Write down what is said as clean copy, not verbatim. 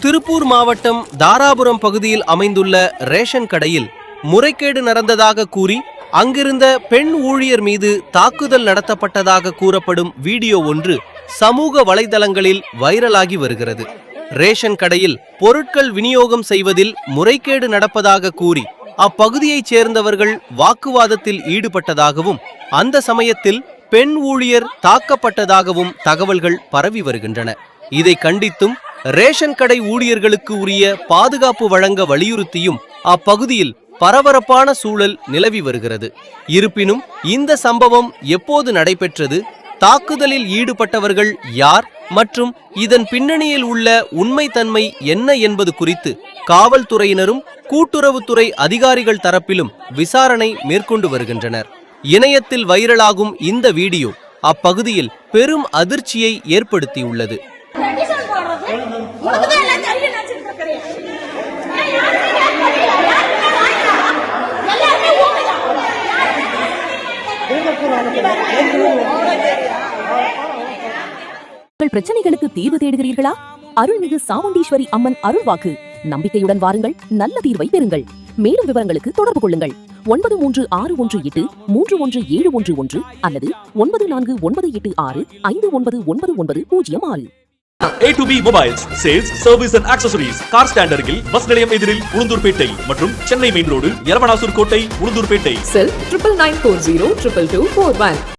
திருப்பூர் மாவட்டம் தாராபுரம் பகுதியில் அமைந்துள்ள ரேஷன் கடையில் முறைகேடு நடந்ததாக கூறி அங்கிருந்த பெண் ஊழியர் மீது தாக்குதல் நடத்தப்பட்டதாக கூறப்படும் வீடியோ ஒன்று சமூக வலைதளங்களில் வைரலாகி வருகிறது. ரேஷன் கடையில் பொருட்கள் விநியோகம் செய்வதில் முறைகேடு நடப்பதாக கூறி அப்பகுதியைச் சேர்ந்தவர்கள் வாக்குவாதத்தில் ஈடுபட்டதாகவும் அந்த சமயத்தில் பெண் ஊழியர் தாக்கப்பட்டதாகவும் தகவல்கள் பரவி வருகின்றன. இதை கண்டித்தும் ரேஷன் கடை ஊழியர்களுக்கு உரிய பாதுகாப்பு வழங்க வலியுறுத்தியும் அப்பகுதியில் பரபரப்பான சூழல் நிலவி வருகிறது. இருப்பினும் இந்த சம்பவம் எப்போது நடைபெற்றது, தாக்குதலில் ஈடுபட்டவர்கள் யார் மற்றும் இதன் பின்னணியில் உள்ள உண்மைத்தன்மை என்ன என்பது குறித்து காவல்துறையினரும் கூட்டுறவுத்துறை அதிகாரிகள் தரப்பிலும் விசாரணை மேற்கொண்டு வருகின்றனர். இணையத்தில் வைரலாகும் இந்த வீடியோ அப்பகுதியில் பெரும் அதிர்ச்சியை ஏற்படுத்தியுள்ளது. பிரச்சனைகளுக்கு தீர்வு தேடுகிறீர்களா? அருள்மிகு சாமுண்டீஸ்வரி அம்மன் அருள்வாக்கு. நம்பிக்கையுடன் வாருங்கள், நல்ல தீர்வை பெறுங்கள். மேலும் விவரங்களுக்கு தொடர்பு கொள்ளுங்கள் 9361831711 அல்லது 9498659990. A to B Mobiles, Sales, Service and Accessories, Car Stand அருகில் பஸ் நிலையம் எதிரில் உளுந்தூர்பேட்டை மற்றும் சென்னை மெயின் ரோடு எலவனாசூர் கோட்டை உளுந்தூர்பேட்டை. Cell 9940222441.